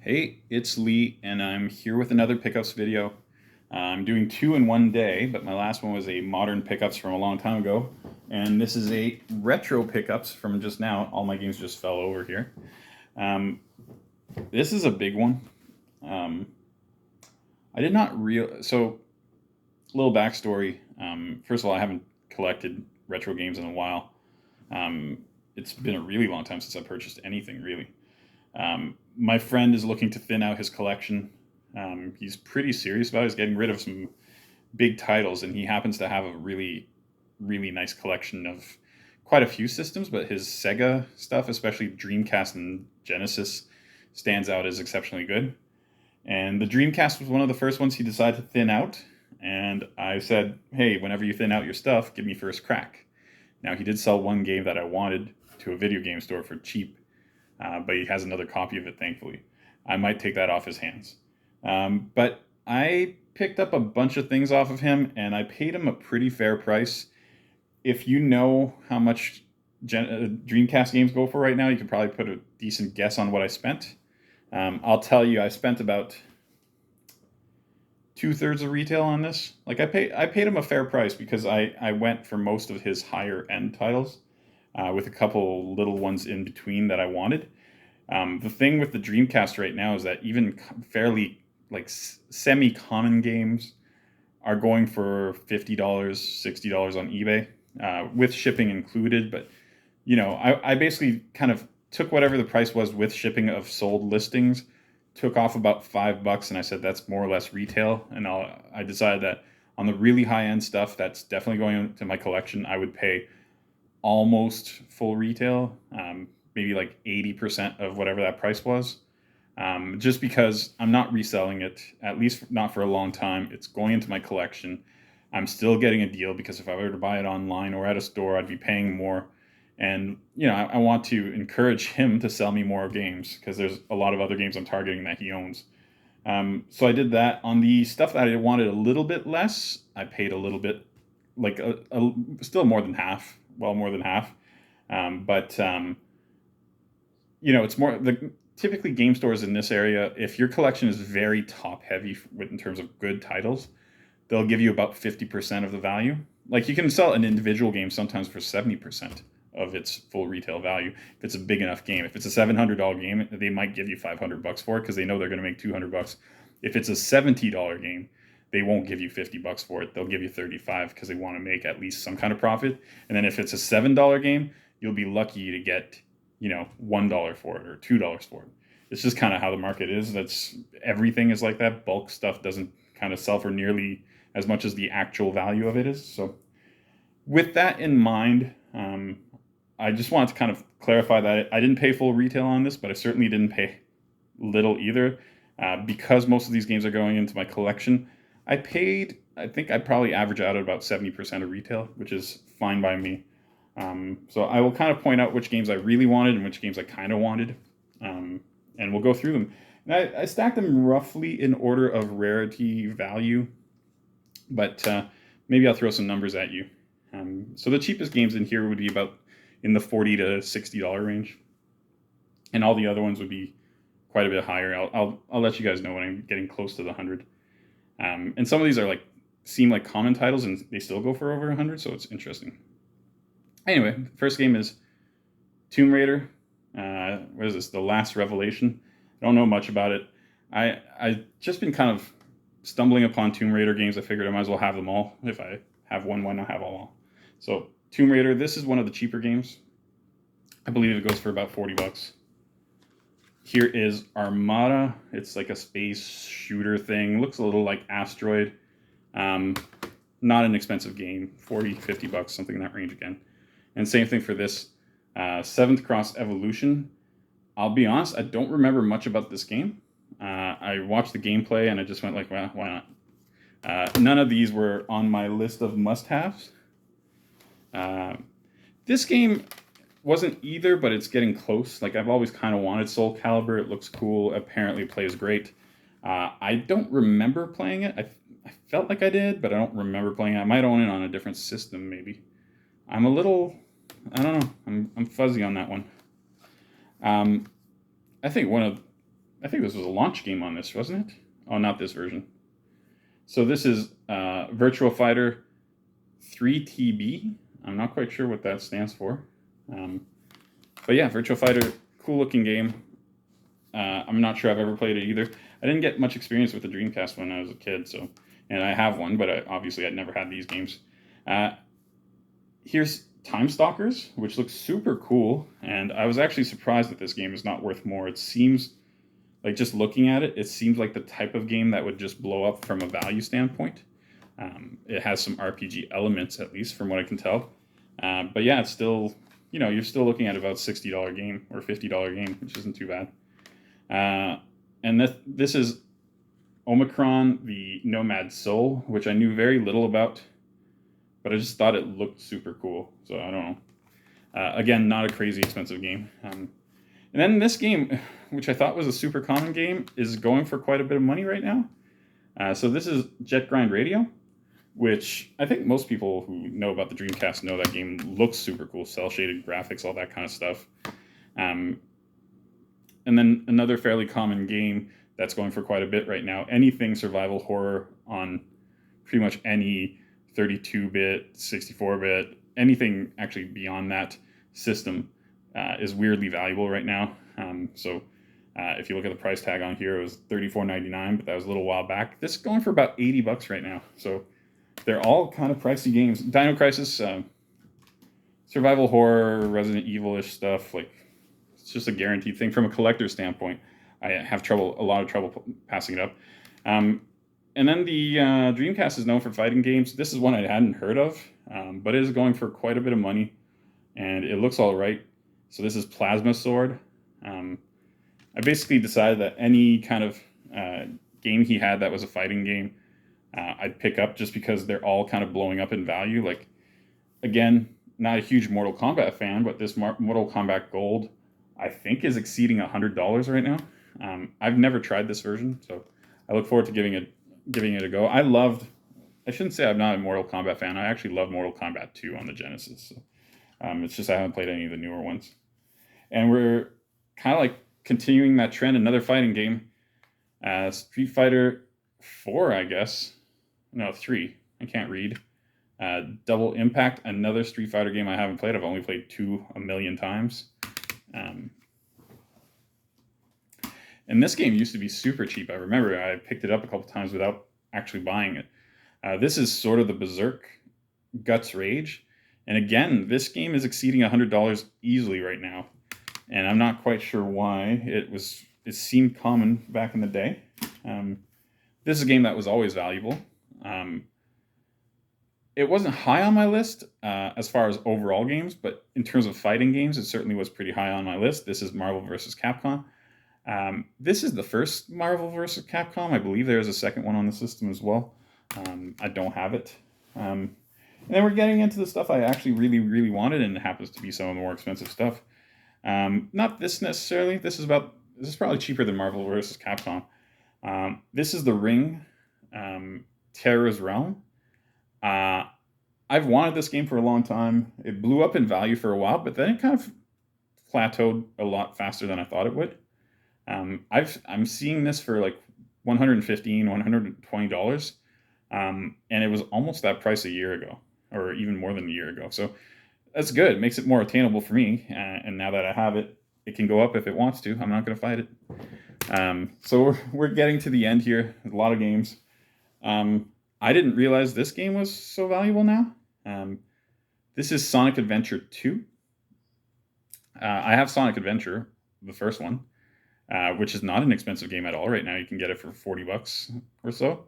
Hey, it's Lee, and I'm here with another pickups video. I'm doing two in one day, but my last one was a modern pickups from a long time ago, and this is a retro pickups from just now. All my games just fell over here. Um, this is a big one. Um, I did not real so little backstory. First of all, I haven't collected retro games in a while. It's been a really long time since I purchased anything really. My friend is looking to thin out his collection. He's pretty serious about it. He's getting rid of some big titles, and he happens to have a really nice collection of quite a few systems, but his Sega stuff, especially Dreamcast and Genesis, stands out as exceptionally good. And the Dreamcast was one of the first ones he decided to thin out. And I said, hey, whenever you thin out your stuff, give me first crack. Now, he did sell one game that I wanted to a video game store for cheap, but he has another copy of it, thankfully. I might take that off his hands. But I picked up a bunch of things off of him, and I paid him a pretty fair price. If you know how much Dreamcast games go for right now, you could probably put a decent guess on what I spent. I'll tell you, I spent about 2/3 of retail on this. Like I paid him a fair price because I went for most of his higher end titles, with a couple little ones in between that I wanted. The thing with the Dreamcast right now is that even fairly like semi-common games are going for $50, $60 on eBay, with shipping included. But I basically kind of took whatever the price was with shipping of sold listings, took off about $5, and I said that's more or less retail. And I decided that on the really high end stuff, that's definitely going into my collection. I would pay almost full retail, maybe like 80% of whatever that price was, just because I'm not reselling it, at least not for a long time. It's going into my collection. I'm still getting a deal because if I were to buy it online or at a store, I'd be paying more. And, I want to encourage him to sell me more games because there's a lot of other games I'm targeting that he owns. So I did that. On the stuff that I wanted a little bit less, I paid a little bit, like still more than half, well, more than half. But it's more typically game stores in this area. If your collection is very top heavy in terms of good titles, they'll give you about 50% of the value. Like you can sell an individual game sometimes for 70% of its full retail value if it's a big enough game. If it's a $700 game, they might give you $500 for it because they know they're going to make $200. If it's a $70 game, they won't give you $50 for it. They'll give you 35 because they want to make at least some kind of profit. And then if it's a $7 game, you'll be lucky to get, $1 for it or $2 for it. It's just kind of how the market is. Everything is like that. Bulk stuff doesn't kind of sell for nearly as much as the actual value of it is. So with that in mind, I just wanted to kind of clarify that I didn't pay full retail on this, but I certainly didn't pay little either. Because most of these games are going into my collection, I think I probably average out at about 70% of retail, which is fine by me. So I will kind of point out which games I really wanted and which games I kind of wanted, and we'll go through them. And I stacked them roughly in order of rarity value, but maybe I'll throw some numbers at you. So the cheapest games in here would be about in the $40 to $60 range, and all the other ones would be quite a bit higher. I'll let you guys know when I'm getting close to the 100. And some of these seem like common titles, and they still go for over 100, so it's interesting. Anyway, first game is Tomb Raider. What is this? The Last Revelation. I don't know much about it. I just been kind of stumbling upon Tomb Raider games. I figured I might as well have them all. If I have one, why not have all? So Tomb Raider. This is one of the cheaper games. I believe it goes for about $40. Here is Armada. It's like a space shooter thing. Looks a little like Asteroid. Not an expensive game. $40, $50, something in that range again. And same thing for this. Seventh Cross Evolution. I'll be honest, I don't remember much about this game. I watched the gameplay and I just went like, well, why not? None of these were on my list of must-haves. This game wasn't either, but it's getting close. Like I've always kind of wanted Soul Calibur. It looks cool. Apparently it plays great. I don't remember playing it. I felt like I did, but I don't remember playing it. I might own it on a different system, maybe. I don't know. I'm fuzzy on that one. I think one of I think this was a launch game on this, wasn't it? Oh, not this version. So this is Virtua Fighter 3TB. I'm not quite sure what that stands for. But yeah, Virtua Fighter, cool looking game. I'm not sure I've ever played it either. I didn't get much experience with the Dreamcast when I was a kid, and I have one, but obviously I'd never had these games. Here's Time Stalkers, which looks super cool, and I was actually surprised that this game is not worth more. It seems like, just looking at it, it seems like the type of game that would just blow up from a value standpoint. It has some RPG elements, at least from what I can tell. But yeah, it's still, you're still looking at about $60 game or $50 game, which isn't too bad. And this is Omicron, the Nomad Soul, which I knew very little about, but I just thought it looked super cool. So I don't know. Again, not a crazy expensive game. And then this game, which I thought was a super common game, is going for quite a bit of money right now. So this is Jet Grind Radio, which I think most people who know about the Dreamcast know that game looks super cool, cel-shaded graphics, all that kind of stuff. And then another fairly common game that's going for quite a bit right now, anything survival horror on pretty much any 32-bit, 64-bit, anything actually beyond that system is weirdly valuable right now. So if you look at the price tag on here, it was $34.99, but that was a little while back. This is going for about $80 right now. So they're all kind of pricey games. Dino Crisis, survival horror, Resident Evil-ish stuff, like, it's just a guaranteed thing. From a collector's standpoint, I have a lot of trouble passing it up. And then the Dreamcast is known for fighting games. This is one I hadn't heard of, but it is going for quite a bit of money, and it looks all right. So this is Plasma Sword. I basically decided that any kind of game he had that was a fighting game, I'd pick up just because they're all kind of blowing up in value. Like, again, not a huge Mortal Kombat fan, but this Mortal Kombat Gold, I think, is exceeding $100 right now. I've never tried this version, so I look forward to giving it a go. I shouldn't say I'm not a Mortal Kombat fan. I actually love Mortal Kombat 2 on the Genesis. So, it's just I haven't played any of the newer ones. And we're kind of like continuing that trend, another fighting game. Street Fighter 4, I guess. No, 3. I can't read. Double Impact, another Street Fighter game I haven't played. I've only played 2 a million times. And this game used to be super cheap. I remember I picked it up a couple times without actually buying it. This is sort of the Berserk Guts Rage. And again, this game is exceeding $100 easily right now. And I'm not quite sure why. It seemed common back in the day. This is a game that was always valuable. It wasn't high on my list as far as overall games, but in terms of fighting games, it certainly was pretty high on my list. This is Marvel vs. Capcom. This is the first Marvel vs. Capcom. I believe there's a second one on the system as well. I don't have it. And then we're getting into the stuff I actually really, really wanted, and it happens to be some of the more expensive stuff. Not this necessarily. This is probably cheaper than Marvel vs. Capcom. This is The Ring, Terror's Realm. I've wanted this game for a long time. It blew up in value for a while, but then it kind of plateaued a lot faster than I thought it would. I'm seeing this for like $115, $120, and it was almost that price a year ago, or even more than a year ago. So that's good. It makes it more attainable for me. And now that I have it, it can go up if it wants to. I'm not going to fight it. So we're getting to the end here. A lot of games. I didn't realize this game was so valuable now. This is Sonic Adventure 2. I have Sonic Adventure, the first one, which is not an expensive game at all right now. You can get it for $40 or so.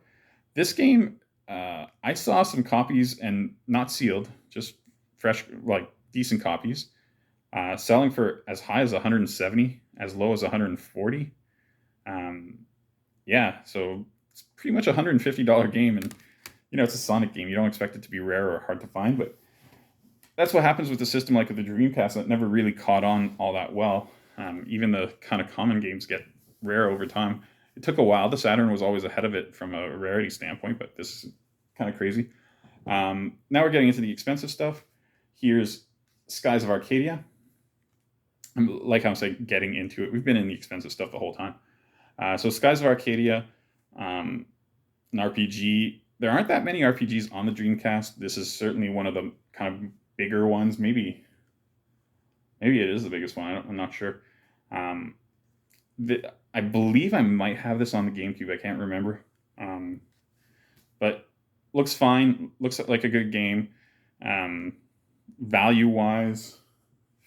This game, I saw some copies, and not sealed, just fresh, like decent copies, selling for as high as 170, as low as 140. Yeah, so it's pretty much a $150 game, and it's a Sonic game. You don't expect it to be rare or hard to find, but that's what happens with a system like the Dreamcast that never really caught on all that well. Even the kind of common games get rare over time. It took a while. The Saturn was always ahead of it from a rarity standpoint, but this is kind of crazy. Now we're getting into the expensive stuff. Here's Skies of Arcadia. Like I'm saying, getting into it. We've been in the expensive stuff the whole time. So Skies of Arcadia, an RPG. There aren't that many RPGs on the Dreamcast. This is certainly one of the kind of bigger ones. Maybe it is the biggest one. I'm not sure. Um, I believe I might have this on the GameCube. I can't remember. But looks fine. Looks like a good game. Value wise,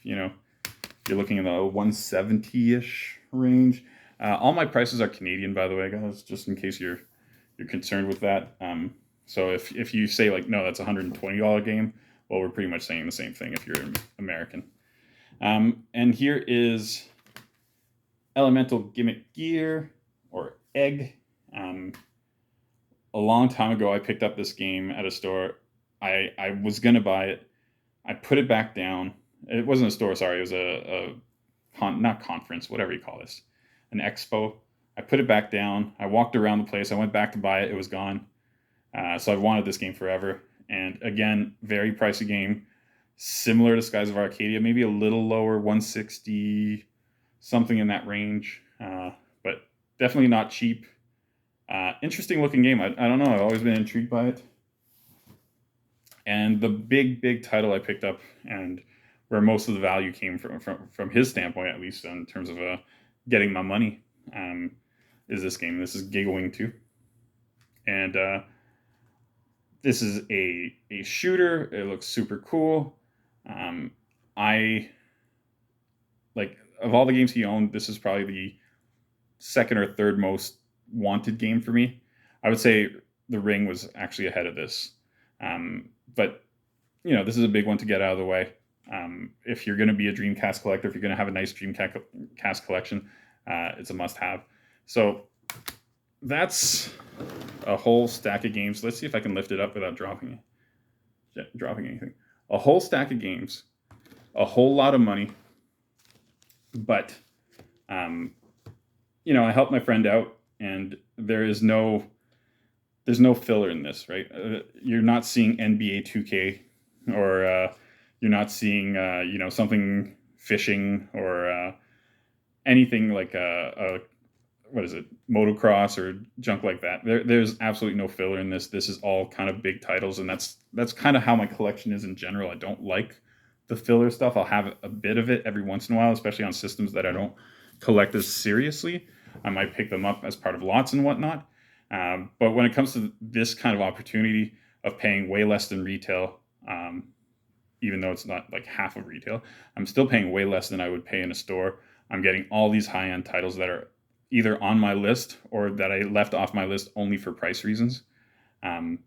you're looking in the 170-ish range. All my prices are Canadian, by the way, guys, just in case you're concerned with that. So if you say like, no, that's a $120 game, well, we're pretty much saying the same thing if you're American. And here is Elemental Gimmick Gear, or Egg. A long time ago, I picked up this game at a store. I was going to buy it. I put it back down. It wasn't a store, sorry. It was not conference, whatever you call this, an expo. I put it back down. I walked around the place. I went back to buy it. It was gone. So I've wanted this game forever. And again, very pricey game. Similar to Skies of Arcadia, maybe a little lower, 160, something in that range. But definitely not cheap. Interesting looking game. I don't know. I've always been intrigued by it. And the big title I picked up, and where most of the value came from his standpoint, at least in terms of getting my money, is this game. This is Gigawing 2. And this is a shooter. It looks super cool. I like, of all the games he owned, this is probably the second or third most wanted game for me. I would say The Ring was actually ahead of this. But this is a big one to get out of the way. If you're going to be a Dreamcast collector, if you're going to have a nice Dreamcast collection, it's a must-have. So that's a whole stack of games. Let's see if I can lift it up without dropping anything. A whole stack of games, a whole lot of money. But I helped my friend out, and there's no filler in this, right? You're not seeing NBA 2K, or you're not seeing something fishing, or anything like what is it, motocross or junk like that. There's absolutely no filler in this. This is all kind of big titles, and that's kind of how my collection is in general. I don't like the filler stuff. I'll have a bit of it every once in a while, especially on systems that I don't collect as seriously. I might pick them up as part of lots and whatnot. But when it comes to this kind of opportunity of paying way less than retail, even though it's not like half of retail, I'm still paying way less than I would pay in a store. I'm getting all these high-end titles that are either on my list or that I left off my list only for price reasons. I'm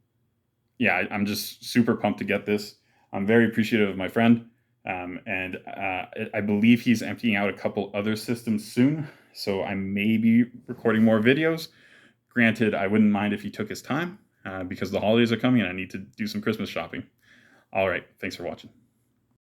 just super pumped to get this. I'm very appreciative of my friend. And I believe he's emptying out a couple other systems soon. So I may be recording more videos. Granted, I wouldn't mind if he took his time because the holidays are coming and I need to do some Christmas shopping. All right. Thanks for watching.